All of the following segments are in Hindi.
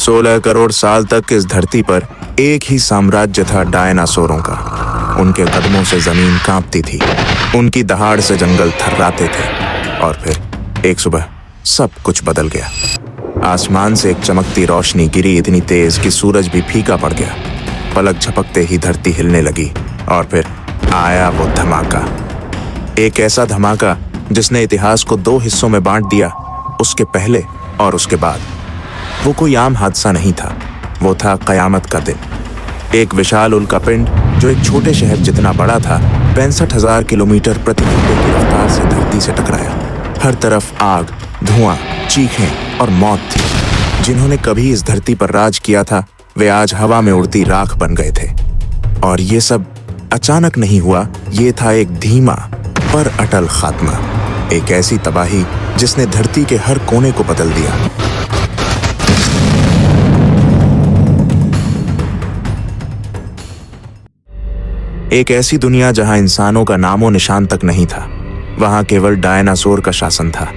16 करोड़ साल तक इस धरती पर एक ही साम्राज्य था डायनासोरों का। उनके कदमों से जमीन कांपती थी, उनकी दहाड़ से जंगल थर्राते थे। और फिर एक सुबह सब कुछ बदल गया। आसमान से एक चमकती रोशनी गिरी, इतनी तेज कि सूरज भी फीका पड़ गया। पलक झपकते ही धरती हिलने लगी और फिर आया वो धमाका। एक ऐसा धमाका जिसने इतिहास को 2 हिस्सों में बांट दिया, उसके पहले और उसके बाद। वो कोई आम हादसा नहीं था, वो था कयामत का दिन। एक विशाल उल्कापिंड जो एक छोटे शहर जितना बड़ा था, 65,000 किलोमीटर प्रति घंटे की रफ्तार से धरती से टकराया। हर तरफ आग, धुआं, चीखें और मौत थी। जिन्होंने कभी इस धरती पर राज किया था, वे आज हवा में उड़ती राख बन गए थे। और ये सब अचानक नहीं हुआ, ये था एक धीमा पर अटल खात्मा, एक ऐसी तबाही जिसने धरती के हर कोने को बदल दिया। एक ऐसी दुनिया जहां इंसानों का नामो निशान तक नहीं था, वहां केवल डायनासोर का शासन था।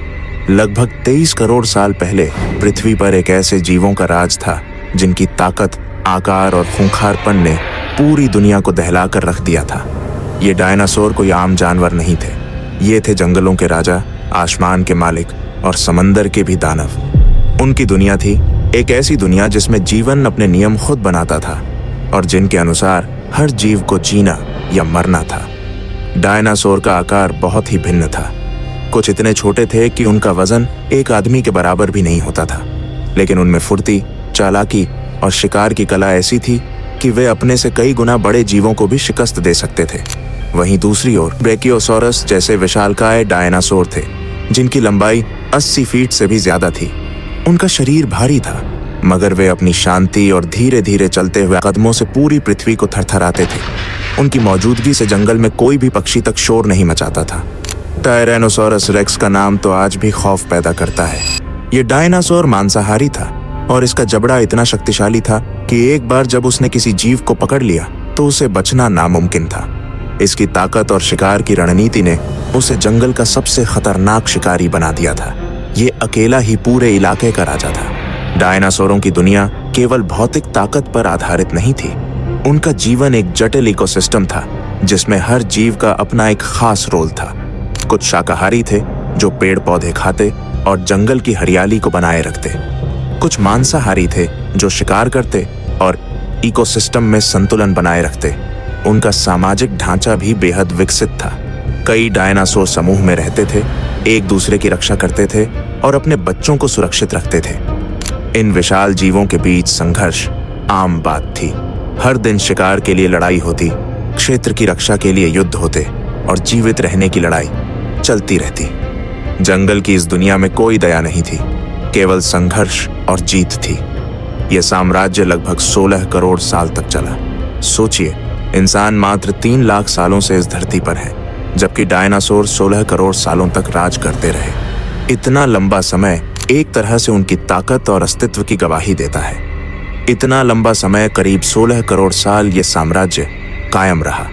लगभग 23 करोड़ साल पहले पृथ्वी पर एक ऐसे जीवों का राज था जिनकी ताकत, आकार और खूंखारपन ने पूरी दुनिया को दहलाकर रख दिया था। ये डायनासोर कोई आम जानवर नहीं थे, ये थे जंगलों के राजा, आसमान के मालिक और समंदर के भी दानव। उनकी दुनिया थी एक ऐसी दुनिया जिसमें जीवन अपने नियम खुद बनाता था और जिनके अनुसार हर जीव को जीना या मरना था। डायनासोर का आकार बहुत ही भिन्न था। कुछ इतने छोटे थे कि उनका वजन एक आदमी के बराबर भी नहीं होता था, लेकिन उनमें फुर्ती, चालाकी और शिकार की कला ऐसी थी कि वे अपने से कई गुना बड़े जीवों को भी शिकस्त दे सकते थे। वहीं दूसरी ओर ब्रेकियोसॉरस जैसे विशालकाय डायनासोर थे, जिनकी लंबाई 80 फीट से भी ज्यादा थी। उनका शरीर भारी था, मगर वे अपनी शांति और धीरे धीरे चलते हुए कदमों से पूरी पृथ्वी को थरथराते थे। उनकी मौजूदगी से जंगल में कोई भी पक्षी तक शोर नहीं मचाता था। टायरेनोसोरस रेक्स का नाम तो आज भी खौफ पैदा करता है। ये डायनासोर मांसाहारी था और इसका जबड़ा इतना शक्तिशाली था कि एक बार जब उसने किसी जीव को पकड़ लिया तो उसे बचना नामुमकिन था। इसकी ताकत और शिकार की रणनीति ने उसे जंगल का सबसे खतरनाक शिकारी बना दिया था। ये अकेला ही पूरे इलाके का राजा था। डायनासोरों की दुनिया केवल भौतिक ताकत पर आधारित नहीं थी। उनका जीवन एक जटिल इकोसिस्टम था जिसमें हर जीव का अपना एक खास रोल था। कुछ शाकाहारी थे जो पेड़ पौधे खाते और जंगल की हरियाली को बनाए रखते। कुछ मांसाहारी थे जो शिकार करते और इकोसिस्टम में संतुलन बनाए रखते। उनका सामाजिक ढांचा भी बेहद विकसित था। कई डायनासोर समूह में रहते थे, एक दूसरे की रक्षा करते थे और अपने बच्चों को सुरक्षित रखते थे। इन विशाल जीवों के बीच संघर्ष आम बात थी। हर दिन शिकार के लिए लड़ाई होती, क्षेत्र की रक्षा के लिए युद्ध होते और जीवित रहने की लड़ाई चलती रहती। जंगल की इस दुनिया में कोई दया नहीं थी, केवल संघर्ष और जीत थी। यह साम्राज्य लगभग 16 करोड़ साल तक चला। सोचिए, इंसान मात्र 3 लाख सालों से इस धरती पर है, जबकि डायनासोर 16 करोड़ सालों तक राज करते रहे। इतना लंबा समय एक तरह से उनकी ताकत और अस्तित्व की गवाही देता है। इतना लंबा समय, करीब 16 करोड़ साल, ये साम्राज्य कायम रहा।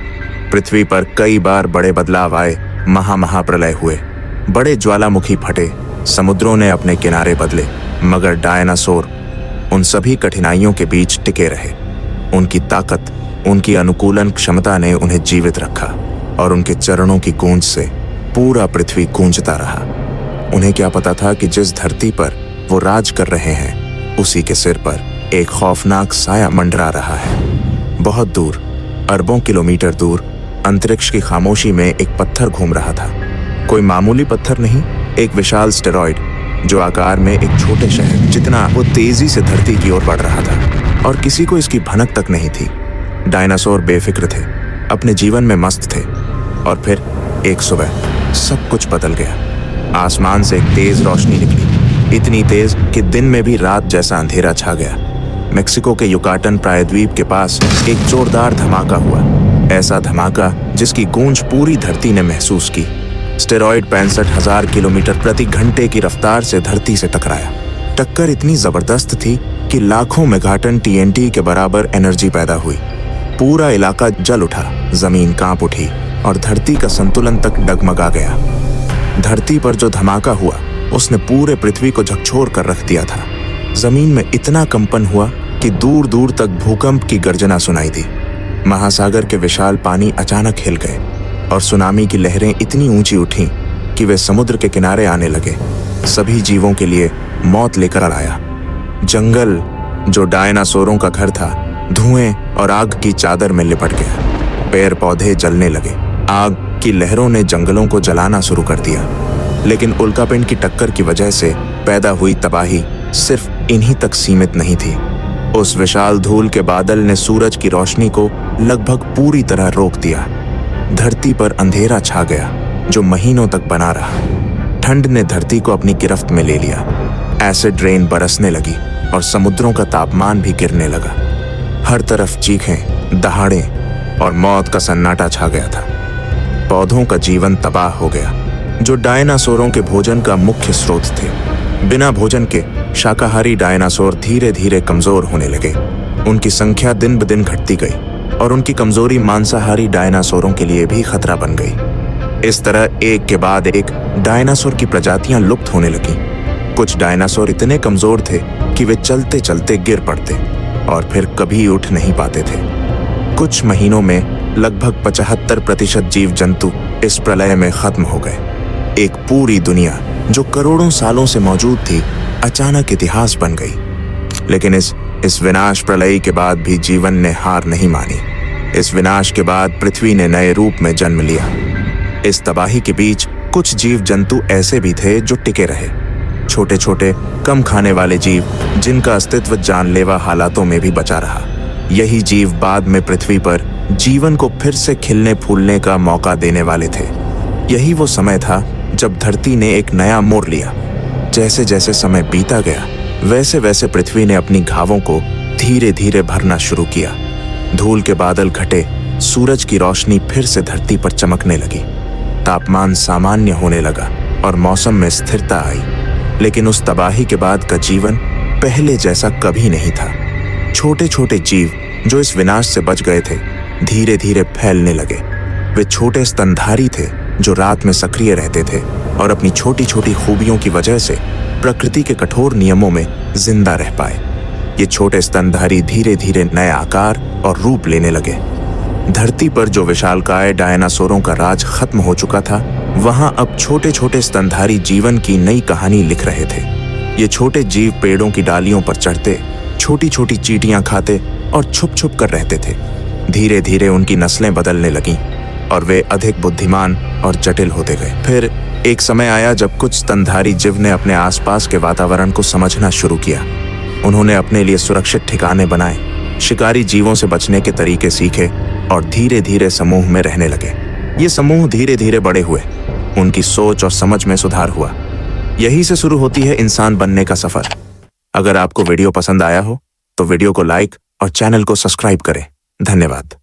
पृथ्वी पर कई बार बड़े बदलाव आए, महाप्रलय हुए, बड़े ज्वालामुखी फटे, समुद्रों ने अपने किनारे बदले, मगर डायनासोर उन सभी कठिनाइयों के बीच टिके रहे। उनकी ताकत, उनकी अनुकूलन क्षमता ने उन्हें जीवित रखा और उनके चरणों की गूंज से पूरा पृथ्वी गूंजता रहा। उन्हें क्या पता था कि जिस धरती पर वो राज कर रहे हैं, उसी के सिर पर एक खौफनाक साया मंडरा रहा है। बहुत दूर, अरबों किलोमीटर दूर, अंतरिक्ष की खामोशी में एक पत्थर घूम रहा था। कोई मामूली पत्थर नहीं, एक विशाल स्टेरॉइड जो आकार में एक छोटे शहर जितना वो तेजी से धरती की ओर बढ़ रहा था और किसी को इसकी भनक तक नहीं थी। डायनासोर बेफिक्र थे, अपने जीवन में मस्त थे। और फिर एक सुबह सब कुछ बदल गया। आसमान से एक तेज रोशनी निकली, इतनी तेज कि दिन में भी रात जैसा अंधेरा छा गया। मेक्सिको के युकाटन प्रायद्वीप के पास एक जोरदार धमाका हुआ, ऐसा धमाका जिसकी गूंज पूरी धरती ने महसूस की। स्टेरॉइड 65,000 किलोमीटर प्रति घंटे की रफ्तार से धरती से टकराया। टक्कर इतनी जबरदस्त थी कि लाखों मेगाटन TNT के बराबर एनर्जी पैदा हुई। पूरा इलाका जल उठा, जमीन कांप उठी और धरती का संतुलन तक डगमगा गया। धरती पर जो धमाका हुआ उसने पूरे पृथ्वी को झकझोर कर रख दिया था। जमीन में इतना कंपन हुआ कि दूर दूर तक भूकंप की गर्जना सुनाई दी। महासागर के विशाल पानी अचानक हिल गए और सुनामी की लहरें इतनी ऊंची उठीं कि वे समुद्र के किनारे आने लगे। सभी जीवों के लिए मौत लेकर आया। जंगल, जो डायनासोरों का घर था, धुएं और आग की चादर में लिपट गया। पेड़ पौधे जलने लगे। आग की लहरों ने जंगलों को जलाना शुरू कर दिया। लेकिन उल्कापिंड की टक्कर की वजह से पैदा हुई तबाही सिर्फ इन्हीं तक सीमित नहीं थी। उस विशाल धूल के बादल ने सूरज की रोशनी को लगभग पूरी तरह रोक दिया। धरती पर अंधेरा छा गया जो महीनों तक बना रहा। ठंड ने धरती को अपनी गिरफ्त में ले लिया। एसिड रेन बरसने लगी और समुद्रों का तापमान भी गिरने लगा। हर तरफ चीखें, दहाड़े और मौत का सन्नाटा छा गया था। पौधों का जीवन तबाह हो गया, जो डायनासोरों के भोजन का मुख्य स्रोत थे। बिना भोजन के शाकाहारी डायनासोर धीरे धीरे कमजोर होने लगे। उनकी संख्या दिन ब दिन घटती गई और उनकी कमजोरी मांसाहारी डायनासोरों के लिए भी खतरा बन गई। इस तरह एक के बाद एक डायनासोर की प्रजातियां लुप्त होने लगीं। कुछ डायनासोर इतने कमजोर थे कि वे चलते चलते गिर पड़ते और फिर कभी उठ नहीं पाते थे। कुछ महीनों में लगभग 75% जीव जंतु इस प्रलय में खत्म हो गए। एक पूरी दुनिया जो करोड़ों सालों से मौजूद थी, अचानक इतिहास बन गई। लेकिन इस विनाश प्रलय के बाद भी जीवन ने हार नहीं मानी। इस विनाश के बाद पृथ्वी ने नए रूप में जन्म लिया। इस तबाही के बीच कुछ जीव जंतु ऐसे भी थे जो टिके रहे। छोटे छोटे कम खाने वाले जीव, जिनका अस्तित्व जानलेवा हालातों में भी बचा रहा। यही जीव बाद में पृथ्वी पर जीवन को फिर से खिलने फूलने का मौका देने वाले थे। यही वो समय था जब धरती ने एक नया मोड़ लिया। जैसे जैसे समय बीता गया, वैसे वैसे पृथ्वी ने अपनी घावों को धीरे धीरे भरना शुरू किया। धूल के बादल घटे, सूरज की रोशनी फिर से धरती पर चमकने लगी। तापमान सामान्य होने लगा और मौसम में स्थिरता आई। लेकिन उस तबाही के बाद का जीवन पहले जैसा कभी नहीं था। छोटे छोटे जीव जो इस विनाश से बच गए थे, धीरे धीरे फैलने लगे। वे छोटे स्तनधारी थे जो रात में सक्रिय रहते थे और अपनी छोटी छोटी खूबियों की वजह से प्रकृति के कठोर नियमों में जिंदा रह पाए। ये छोटे स्तनधारी धीरे धीरे नए आकार और रूप लेने लगे। धरती पर जो विशालकाय डायनासोरों का राज खत्म हो चुका था, वहां अब छोटे छोटे स्तनधारी जीवन की नई कहानी लिख रहे थे। ये छोटे जीव पेड़ों की डालियों पर चढ़ते, छोटी छोटी चींटियां खाते और छुप छुप कर रहते थे। धीरे धीरे उनकी नस्लें बदलने लगीं और वे अधिक बुद्धिमान और जटिल होते गए। फिर एक समय आया जब कुछ स्तनधारी जीव ने अपने आसपास के वातावरण को समझना शुरू किया। उन्होंने अपने लिए सुरक्षित ठिकाने बनाए, शिकारी जीवों से बचने के तरीके सीखे और धीरे धीरे समूह में रहने लगे। ये समूह धीरे धीरे बड़े हुए, उनकी सोच और समझ में सुधार हुआ। यही से शुरू होती है इंसान बनने का सफर। अगर आपको वीडियो पसंद आया हो तो वीडियो को लाइक और चैनल को सब्सक्राइब करें। धन्यवाद।